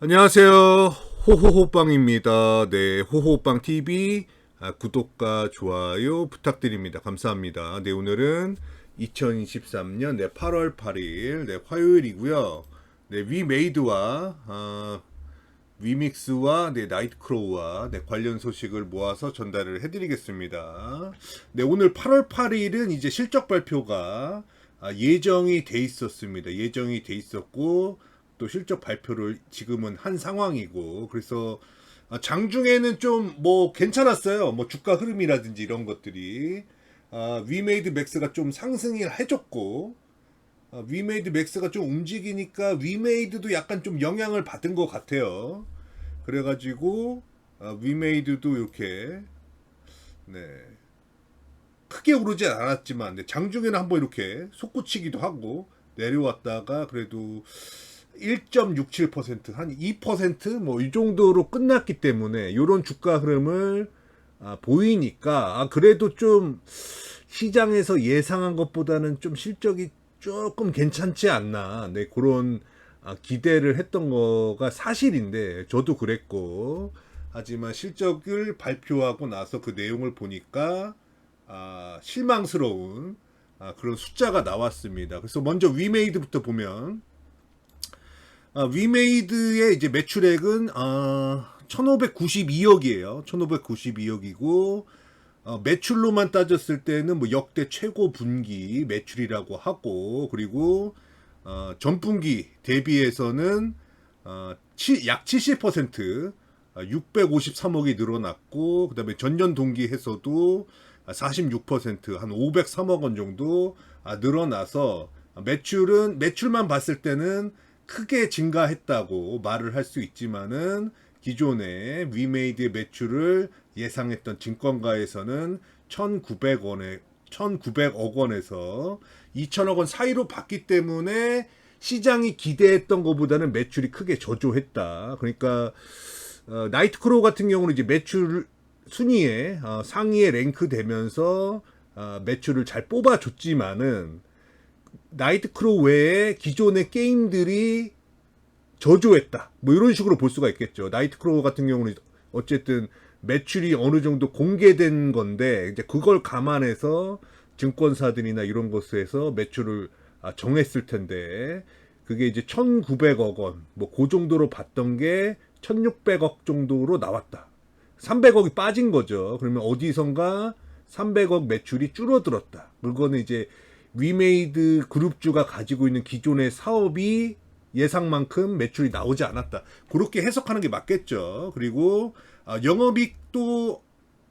안녕하세요. 호호호빵입니다. 네, 호호호빵 TV 구독과 좋아요 부탁드립니다. 감사합니다. 네, 오늘은 2023년 8월 8일 화요일이고요. 네, 위메이드와 위믹스와 나이트크로우와 관련 소식을 모아서 전달을 해드리겠습니다. 네, 오늘 8월 8일은 이제 실적 발표가 예정이 돼 있었습니다. 예정이 돼 있었고 또 실적 발표를 지금은 한 상황이고, 그래서 장중에는 좀 뭐 괜찮았어요. 뭐 주가 흐름이라든지 이런 것들이 위메이드 맥스가 좀 상승을 해줬고, 위메이드 맥스가 좀 움직이니까 위메이드도 약간 좀 영향을 받은 것 같아요. 그래가지고 위메이드도 이렇게 네, 크게 오르지 않았지만 장중에는 한번 이렇게 솟구치기도 하고 내려왔다가 그래도 1.67%, 한 2%뭐 이 정도로 끝났기 때문에 이런 주가 흐름을 보이니까 그래도 좀 시장에서 예상한 것보다는 좀 실적이 조금 괜찮지 않나, 네, 그런 기대를 했던 거가 사실인데 저도 그랬고, 하지만 실적을 발표하고 나서 그 내용을 보니까 실망스러운 그런 숫자가 나왔습니다. 그래서 먼저 위메이드부터 보면 위메이드의 이제 매출액은 1592억이에요. 1592억이고 매출로만 따졌을 때는 뭐 역대 최고 분기 매출이라고 하고, 그리고 전분기 대비해서는 약 70% 653억이 늘어났고, 그다음에 전년 동기에서도 46%한 503억 원 정도 늘어나서 매출만 봤을 때는 크게 증가했다고 말을 할 수 있지만은 기존의 위메이드의 매출을 예상했던 증권가에서는 1900억 원에서 2000억 원 사이로 봤기 때문에 시장이 기대했던 것보다는 매출이 크게 저조했다. 그러니까 나이트크로우 같은 경우는 이제 매출 순위에 상위에 랭크되면서 매출을 잘 뽑아줬지만은 나이트크로우 외에 기존의 게임들이 저조했다, 뭐 이런 식으로 볼 수가 있겠죠. 나이트크로우 같은 경우는 어쨌든 매출이 어느 정도 공개된 건데 이제 그걸 감안해서 증권사들이나 이런 곳에서 매출을 정했을 텐데, 그게 이제 1900억 원 뭐 그 정도로 봤던 게 1600억 정도로 나왔다. 300억이 빠진 거죠. 그러면 어디선가 300억 매출이 줄어들었다. 그거는 이제 위메이드 그룹주가 가지고 있는 기존의 사업이 예상만큼 매출이 나오지 않았다, 그렇게 해석하는 게 맞겠죠. 그리고 영업이익도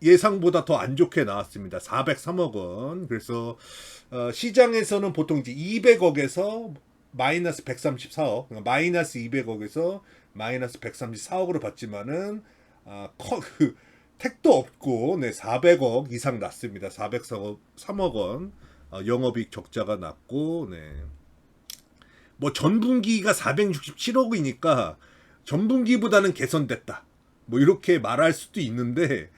예상보다 더 안 좋게 나왔습니다. 403억 원. 그래서 시장에서는 보통 이제 200억에서 마이너스 134억, 마이너스 200억에서 마이너스 134억으로 봤지만은 택도 없고 400억 이상 났습니다. 403억 원 영업이익 적자가 났고, 뭐 전분기가 467억이니까 전분기보다는 개선됐다, 뭐 이렇게 말할 수도 있는데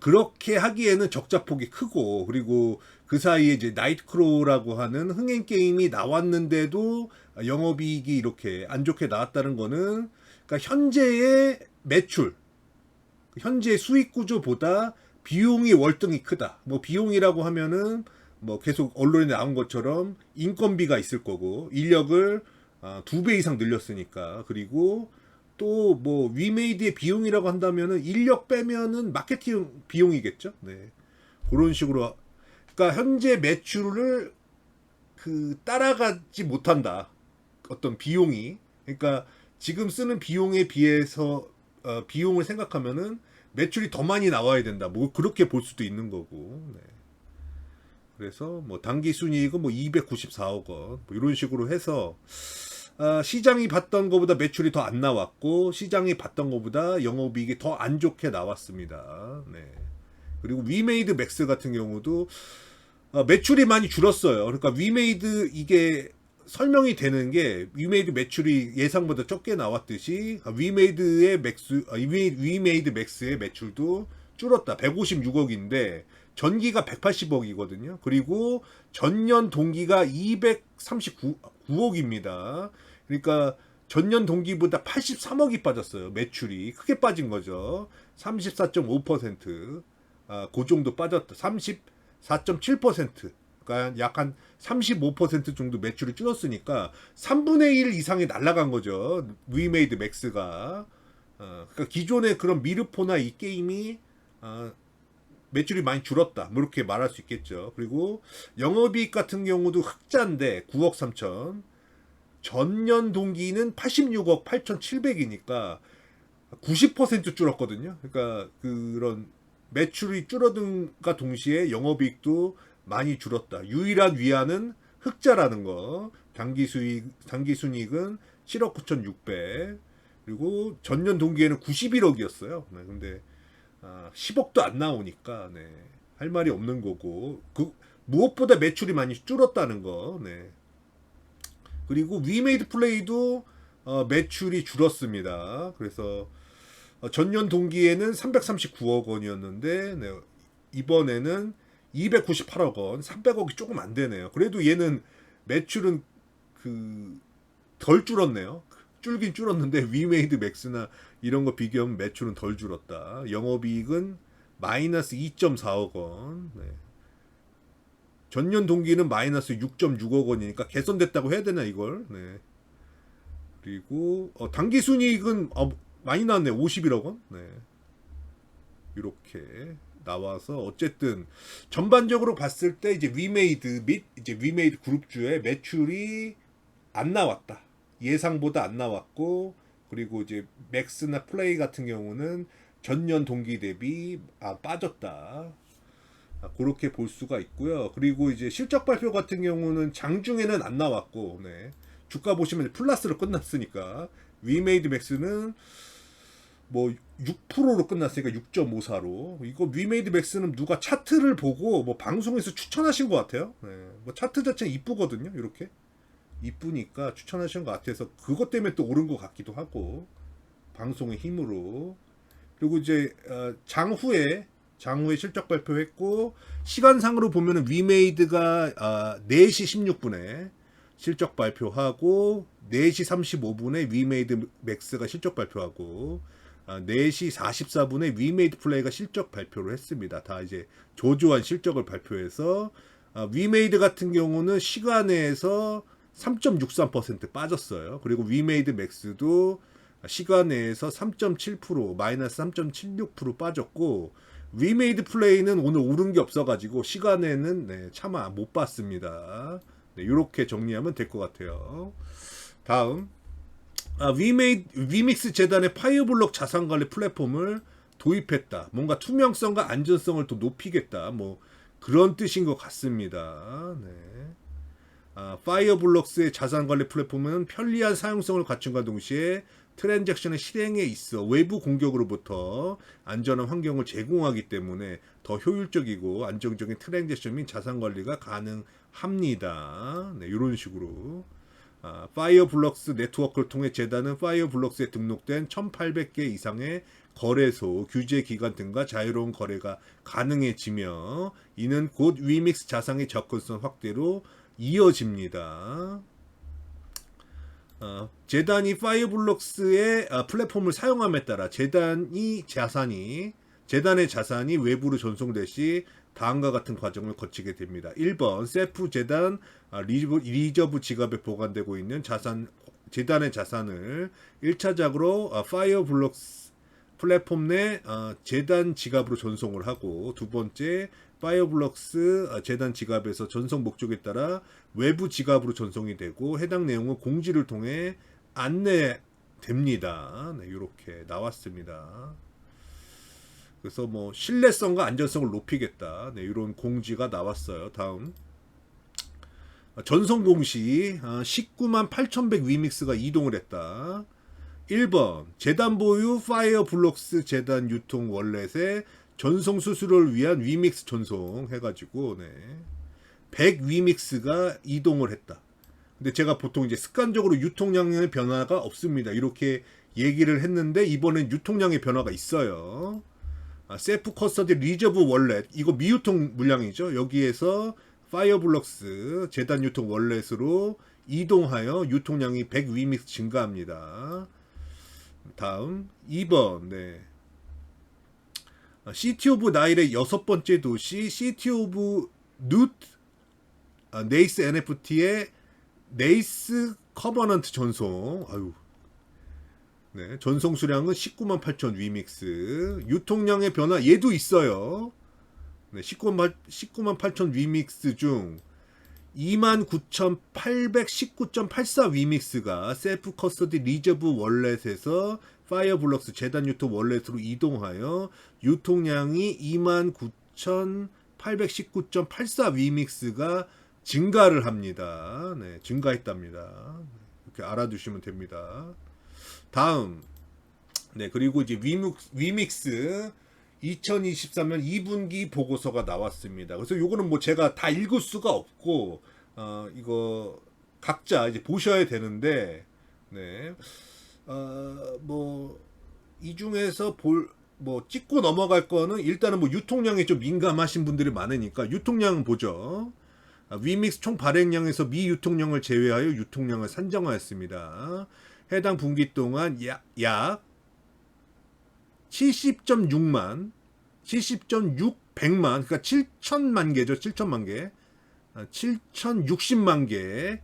그렇게 하기에는 적자폭이 크고, 그리고 그 사이에 이제 나이트크로우라고 하는 흥행 게임이 나왔는데도 영업이익이 이렇게 안 좋게 나왔다는 거는, 그러니까 현재의 매출, 현재 수익 구조보다 비용이 월등히 크다. 뭐 비용이라고 하면은 뭐 계속 언론에 나온 것처럼 인건비가 있을 거고, 인력을 2배 이상 늘렸으니까. 그리고 또 뭐 위메이드의 비용이라고 한다면은 인력 빼면은 마케팅 비용이겠죠. 네, 그런 식으로. 그러니까 현재 매출을 따라가지 못한다, 어떤 비용이. 그러니까 지금 쓰는 비용에 비해서 비용을 생각하면은 매출이 더 많이 나와야 된다, 뭐 그렇게 볼 수도 있는 거고. 네. 그래서 뭐 당기 순이익은 뭐 294억 원 뭐 이런 식으로 해서 시장이 봤던 것보다 매출이 더 안 나왔고, 시장이 봤던 것보다 영업이익이 더 안 좋게 나왔습니다. 네. 그리고 위메이드 맥스 같은 경우도 매출이 많이 줄었어요. 그러니까 위메이드, 이게 설명이 되는 게, 위메이드 매출이 예상보다 적게 나왔듯이 위메이드 맥스의 매출도 줄었다. 156억인데 전기가 180억이거든요. 그리고 전년 동기가 239억입니다. 그러니까 전년 동기보다 83억이 빠졌어요. 매출이 크게 빠진 거죠. 34.5%. 그 정도 빠졌다. 34.7%. 그러니까 약 한 35% 정도 매출이 줄었으니까 3분의 1 이상이 날아간 거죠. 위메이드 맥스가. 그러니까 기존의 그런 미르포나 이 게임이 매출이 많이 줄었다. 뭐 이렇게 말할 수 있겠죠. 그리고 영업이익 같은 경우도 흑자인데 9억 3천. 전년 동기는 86억 8,700이니까 90% 줄었거든요. 그러니까 그런 매출이 줄어든과 동시에 영업이익도 많이 줄었다. 유일한 위안은 흑자라는 거. 당기순이익은 7억 9,600. 그리고 전년 동기에는 91억이었어요. 네, 근데 10억도 안 나오니까 할 말이 없는 거고. 무엇보다 매출이 많이 줄었다는 거. 네. 그리고 위메이드 플레이도 매출이 줄었습니다. 그래서 전년 동기에는 339억 원이었는데 이번에는 298억 원, 300억이 조금 안 되네요. 그래도 얘는 매출은 덜 줄었네요. 줄긴 줄었는데 위메이드 맥스나 이런 거 비교하면 매출은 덜 줄었다. 영업이익은 마이너스 2.4억 원. 전년 동기는 마이너스 6.6억 원이니까 개선됐다고 해야 되나 이걸. 그리고 당기순이익은 많이 나왔네. 51억 원. 이렇게 나와서 어쨌든 전반적으로 봤을 때 이제 위메이드 및 이제 위메이드 그룹주의 매출이 안 나왔다. 예상보다 안 나왔고, 그리고 이제 맥스나 플레이 같은 경우는 전년 동기 대비 빠졌다. 그렇게 볼 수가 있고요. 그리고 이제 실적 발표 같은 경우는 장중에는 안 나왔고, 주가 보시면 플러스로 끝났으니까 위메이드 맥스는 뭐 6%로 끝났으니까 6.54로. 이거 위메이드 맥스는 누가 차트를 보고 뭐 방송에서 추천하신 것 같아요. 뭐 차트 자체는 이쁘거든요. 이렇게 이쁘니까 추천하신 것 같아서 그것 때문에 또 오른 것 같기도 하고, 방송의 힘으로. 그리고 이제 장후에 실적 발표했고, 시간상으로 보면은 위메이드가 4시 16분에 실적 발표하고 4시 35분에 위메이드 맥스가 실적 발표하고 4시 44분에 위메이드 플레이가 실적 발표를 했습니다. 다 이제 조조한 실적을 발표해서 위메이드 같은 경우는 시간에서 3.63% 빠졌어요. 그리고 위메이드 맥스도 시간에서 3.7% 마이너스 3.76% 빠졌고, 위메이드 플레이는 오늘 오른 게 없어가지고 시간에는 차마 못 봤습니다. 이렇게 정리하면 될 것 같아요. 다음 위믹스 재단의 파이어블록 자산관리 플랫폼을 도입했다. 뭔가 투명성과 안전성을 더 높이겠다. 뭐 그런 뜻인 것 같습니다. 파이어블록스의 자산관리 플랫폼은 편리한 사용성을 갖춘과 동시에 트랜잭션의 실행에 있어 외부 공격으로부터 안전한 환경을 제공하기 때문에 더 효율적이고 안정적인 트랜잭션 및 자산관리가 가능합니다. 이런 식으로 파이어블록스 네트워크를 통해 재단은 파이어블록스에 등록된 1800개 이상의 거래소, 규제 기관 등과 자유로운 거래가 가능해지며, 이는 곧 위믹스 자산의 접근성 확대로 이어집니다. 재단이 파이어블록스의 플랫폼을 사용함에 따라 재단의 자산이 외부로 전송될 시 다음과 같은 과정을 거치게 됩니다. 1번 셀프 재단 리저브 지갑에 보관되고 있는 재단의 자산을 1차적으로 파이어블록스 플랫폼 내 재단 지갑으로 전송을 하고, 두 번째 파이어블록스 재단 지갑에서 전송 목적에 따라 외부 지갑으로 전송이 되고, 해당 내용은 공지를 통해 안내됩니다. 이렇게 나왔습니다. 그래서 뭐 신뢰성과 안전성을 높이겠다. 이런 공지가 나왔어요. 다음 전송 공시 19만 8,100 위믹스가 이동을 했다. 1번 재단 보유 파이어블록스 재단 유통 월렛의 전송 수수료를 위한 위믹스 전송 해가지고 100 위믹스가 이동을 했다. 근데 제가 보통 이제 습관적으로 유통량의 변화가 없습니다. 이렇게 얘기를 했는데 이번엔 유통량의 변화가 있어요. 셀프 커스터디 리저브 월렛, 이거 미유통 물량이죠. 여기에서 파이어블록스 재단 유통 월렛으로 이동하여 유통량이 100 위믹스 증가합니다. 다음 2번. 네. 시티 오브 나일의 6번째 도시 시티 오브 누트 네이스 NFT의 네이스 커버넌트 전송. 아유. 네, 전송 수량은 19만 8천 위믹스. 유통량의 변화 얘도 있어요. 네, 19만 8천 위믹스 중 29,819.84 위믹스가 셀프 커스터디 리저브 월렛에서 파이어블럭스 재단 유통 월렛으로 이동하여 유통량이 29,819.84 위믹스가 증가를 합니다. 네, 증가했답니다. 이렇게 알아두시면 됩니다. 다음, 네, 그리고 이제 위믹스 2023년 2분기 보고서가 나왔습니다. 그래서 요거는 뭐 제가 다 읽을 수가 없고, 이거 각자 이제 보셔야 되는데, 네, 뭐, 이 중에서 뭐, 찍고 넘어갈 거는 일단은 뭐 유통량에 좀 민감하신 분들이 많으니까 유통량 보죠. 위믹스 총 발행량에서 미유통량을 제외하여 유통량을 산정하였습니다. 해당 분기 동안 약 70.6만, 70.600만, 그러니까 7천만 개죠. 7천만 개. 7,060만 개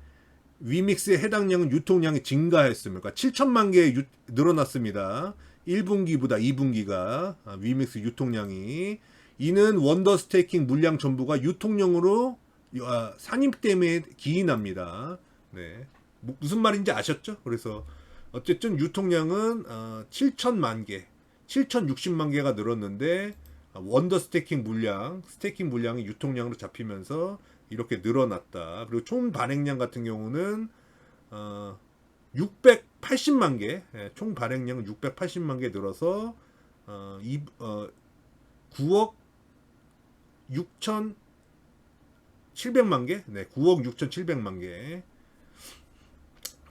위믹스의 해당량은 유통량이 증가했습니다. 그러니까 7천만 개 늘어났습니다. 1분기보다 2분기가 위믹스 유통량이. 이는 원더 스테이킹 물량 전부가 유통량으로 산입 때문에 기인합니다. 네. 무슨 말인지 아셨죠? 그래서 어쨌든 유통량은 7천만 개, 7,060만 개가 늘었는데 원더 스테이킹 물량이 유통량으로 잡히면서 이렇게 늘어났다. 그리고 총 발행량 같은 경우는 680만 개, 총 발행량은 680만 개 늘어서 9억 6,700만 개, 네, 9억 6,700만 개.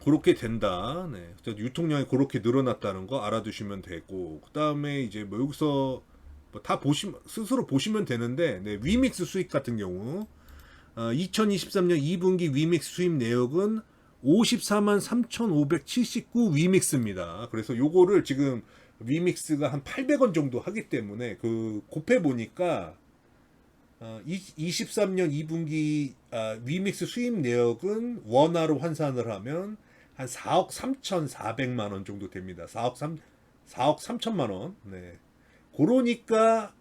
그렇게 된다. 네. 유통량이 그렇게 늘어났다는 거 알아두시면 되고, 그 다음에 이제 뭐 여기서 뭐 다 스스로 보시면 되는데, 네, 위믹스 수익 같은 경우, 2023년 2분기 위믹스 수입 내역은 54만 3,579 위믹스입니다. 그래서 요거를 지금 위믹스가 한 800원 정도 하기 때문에 곱해 보니까 23년 2분기 위믹스 수입 내역은 원화로 환산을 하면 한 4억 3,400만 원 정도 됩니다. 4억 3천만 원. 네. 그러니까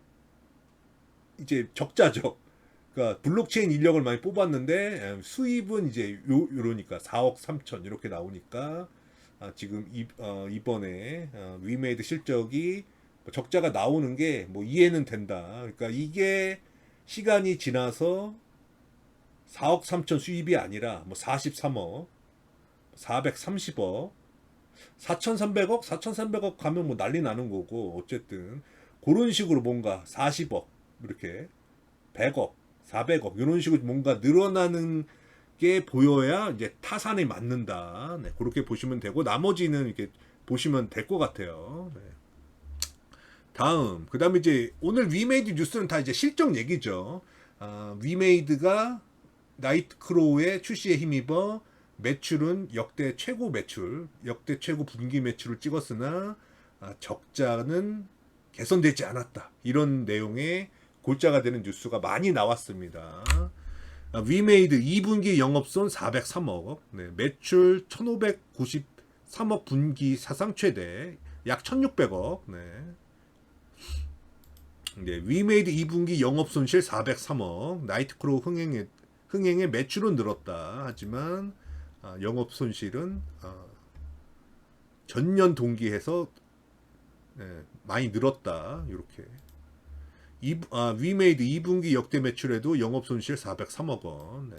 이제 적자죠. 그러니까 블록체인 인력을 많이 뽑았는데 수입은 이제 요러니까 4억 3천 이렇게 나오니까 지금 이번에 위메이드 실적이 적자가 나오는 게 뭐 이해는 된다. 그러니까 이게 시간이 지나서 4억 3천 수입이 아니라 뭐 43억, 430억, 4,300억, 4,300억 가면 뭐 난리 나는 거고, 어쨌든 그런 식으로 뭔가 40억 이렇게 100억, 400억 이런 식으로 뭔가 늘어나는 게 보여야 이제 타산에 맞는다. 네, 그렇게 보시면 되고 나머지는 이렇게 보시면 될 것 같아요. 네. 다음, 그 다음에 이제 오늘 위메이드 뉴스는 다 이제 실적 얘기죠. 위메이드가 나이트크로우의 출시에 힘입어 매출은 역대 최고 분기 매출을 찍었으나 적자는 개선되지 않았다. 이런 내용의 골자가 되는 뉴스가 많이 나왔습니다. 위메이드 2분기 영업손 403억, 네, 매출 1,593억 분기 사상 최대, 약 1,600억. 네. 네, 위메이드 2분기 영업손실 403억, 나이트크로우 흥행의 매출은 늘었다. 하지만 영업손실은 전년 동기에서 많이 늘었다. 이렇게. 위메이드 2분기 역대 매출에도 영업손실 403억 원. 네.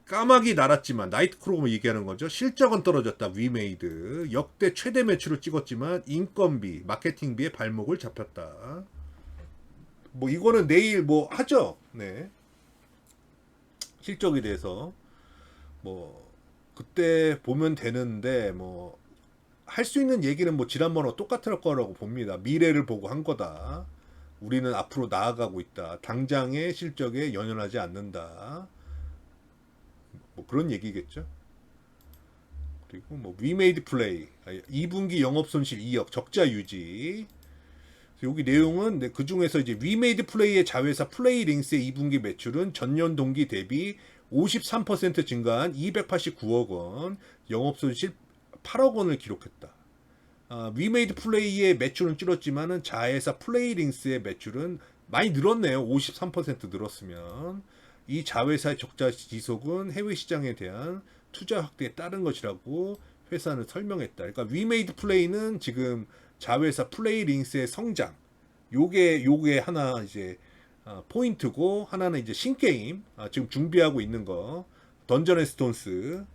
까마귀 날았지만 나이트크로우 얘기하는 거죠. 실적은 떨어졌다. 위메이드 역대 최대 매출을 찍었지만 인건비, 마케팅비에 발목을 잡혔다. 뭐 이거는 내일 뭐 하죠. 네. 실적에 대해서 뭐 그때 보면 되는데 뭐 할 수 있는 얘기는 뭐 지난번과 똑같을 거라고 봅니다. 미래를 보고 한 거다. 우리는 앞으로 나아가고 있다. 당장의 실적에 연연하지 않는다. 뭐 그런 얘기겠죠. 그리고 뭐 위메이드 플레이 2분기 영업 손실 2억 적자 유지. 여기 내용은 그 중에서 이제 위메이드 플레이의 자회사 플레이링스의 2분기 매출은 전년 동기 대비 53% 증가한 289억 원, 영업 손실 8억 원을 기록했다. 위메이드 플레이의 매출은 줄었지만은 자회사 플레이링스의 매출은 많이 늘었네요. 53% 늘었으면 이 자회사의 적자 지속은 해외 시장에 대한 투자 확대에 따른 것이라고 회사는 설명했다. 그러니까 위메이드 플레이는 지금 자회사 플레이링스의 성장, 요게 하나 이제 포인트고, 하나는 이제 신게임 지금 준비하고 있는 거 던전 앤 스톤스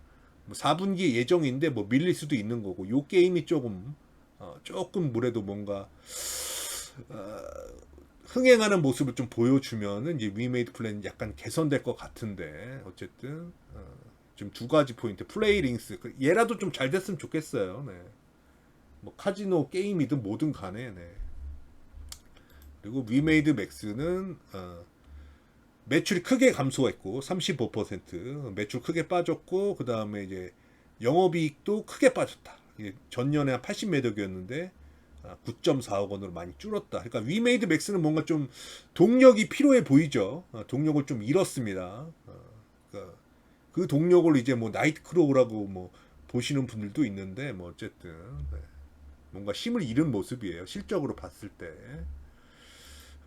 4분기 예정인데 뭐 밀릴 수도 있는 거고, 요 게임이 조금 뭐래도 뭔가 흥행하는 모습을 좀 보여주면은 이제 위메이드 플레이는 약간 개선될 것 같은데, 어쨌든 지금 두 가지 포인트, 플레이링스 얘라도 좀 잘 됐으면 좋겠어요. 네. 뭐 카지노 게임이든 뭐든 간에. 네. 그리고 위메이드 맥스는 매출이 크게 감소했고 35% 매출 크게 빠졌고, 그 다음에 이제 영업이익도 크게 빠졌다. 전년에 한 80매덕이었는데 9.4억 원으로 많이 줄었다. 그러니까 위메이드 맥스는 뭔가 좀 동력이 필요해 보이죠. 동력을 좀 잃었습니다. 그러니까 그 동력을 이제 뭐 나이트 크로우라고 뭐 보시는 분들도 있는데, 뭐 어쨌든 네. 뭔가 힘을 잃은 모습이에요, 실적으로 봤을 때.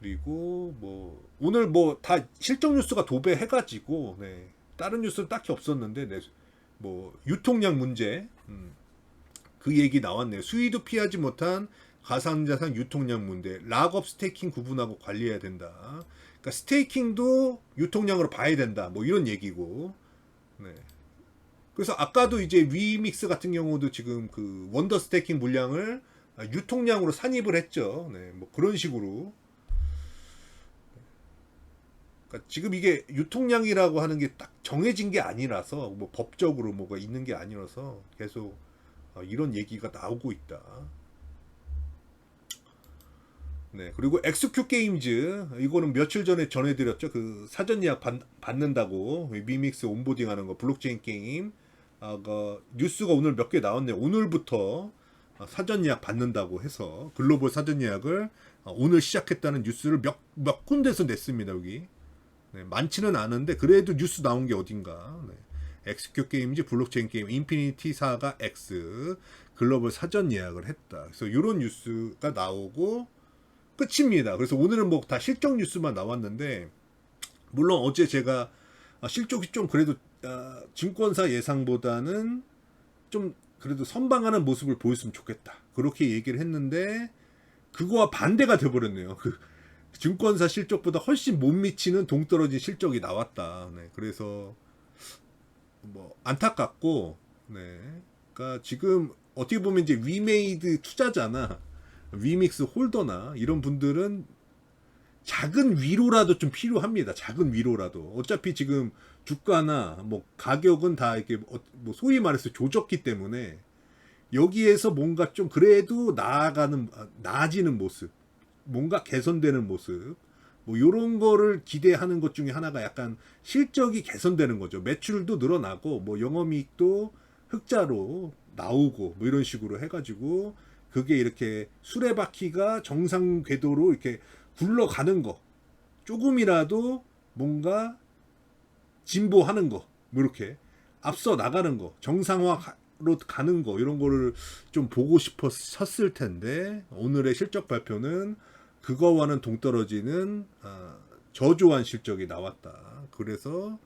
그리고 뭐 오늘 뭐 다 실적 뉴스가 도배해가지고, 네. 다른 뉴스는 딱히 없었는데, 네. 뭐 유통량 문제, 그 얘기 나왔네요. 수위도 피하지 못한 가상자산 유통량 문제, 락업 스테이킹 구분하고 관리해야 된다. 그러니까 스테이킹도 유통량으로 봐야 된다. 뭐 이런 얘기고. 네. 그래서 아까도 이제 위믹스 같은 경우도 지금 그 원더 스테이킹 물량을 유통량으로 산입을 했죠. 네. 뭐 그런 식으로. 그러니까 지금 이게 유통량이라고 하는 게 딱 정해진 게 아니라서, 뭐 법적으로 뭐가 있는 게 아니라서 계속 이런 얘기가 나오고 있다. 네, 그리고 엑스큐 게임즈, 이거는 며칠 전에 전해드렸죠. 그 사전 예약 받는다고 미믹스 온보딩하는 거, 블록체인 게임. 그 뉴스가 오늘 몇 개 나왔네요. 오늘부터 사전 예약 받는다고 해서 글로벌 사전 예약을 오늘 시작했다는 뉴스를 몇 군데서 냈습니다. 여기. 네, 많지는 않은데 그래도 뉴스 나온 게 어딘가. 네. 엑스큐 게임즈, 블록체인 게임, 인피니티사가 X 글로벌 사전 예약을 했다. 그래서 이런 뉴스가 나오고 끝입니다. 그래서 오늘은 뭐 다 실적 뉴스만 나왔는데, 물론 어제 제가 실적이 좀 그래도 증권사 예상보다는 좀 그래도 선방하는 모습을 보였으면 좋겠다, 그렇게 얘기를 했는데 그거와 반대가 돼버렸네요. 그 증권사 실적보다 훨씬 못 미치는 동떨어진 실적이 나왔다. 네, 그래서 뭐 안타깝고, 네, 그러니까 지금 어떻게 보면 이제 위메이드 투자자나 위믹스 홀더나 이런 분들은 작은 위로라도 좀 필요합니다. 작은 위로라도. 어차피 지금 주가나 뭐 가격은 다 이렇게 뭐 소위 말해서 조졌기 때문에 여기에서 뭔가 좀 그래도 나아지는 모습, 뭔가 개선되는 모습, 뭐 이런 거를 기대하는 것 중에 하나가 약간 실적이 개선되는 거죠. 매출도 늘어나고 뭐 영업이익도 흑자로 나오고 뭐 이런 식으로 해가지고 그게 이렇게 수레바퀴가 정상 궤도로 이렇게 굴러가는 거, 조금이라도 뭔가 진보하는 거, 뭐 이렇게 앞서 나가는 거, 정상화로 가는 거, 이런 거를 좀 보고 싶었을 텐데 오늘의 실적 발표는 그거와는 동떨어지는 저조한 실적이 나왔다. 그래서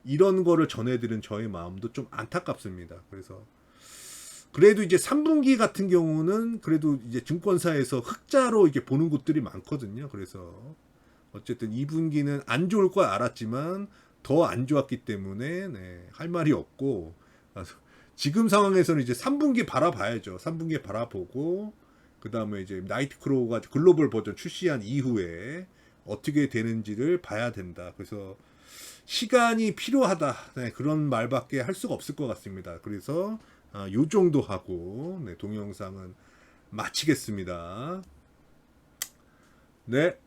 이런 거를 전해드린 저의 마음도 좀 안타깝습니다. 그래도 이제 3분기 같은 경우는 그래도 이제 증권사에서 흑자로 이렇게 보는 곳들이 많거든요. 그래서 어쨌든 2분기는 안 좋을 거 알았지만 더 안 좋았기 때문에, 네, 할 말이 없고, 지금 상황에서는 이제 3분기 바라봐야죠. 3분기 바라보고 그 다음에 이제 나이트 크로우가 글로벌 버전 출시한 이후에 어떻게 되는지를 봐야 된다. 그래서 시간이 필요하다. 네, 그런 말밖에 할 수가 없을 것 같습니다. 그래서 요 정도 하고, 네, 동영상은 마치겠습니다. 네.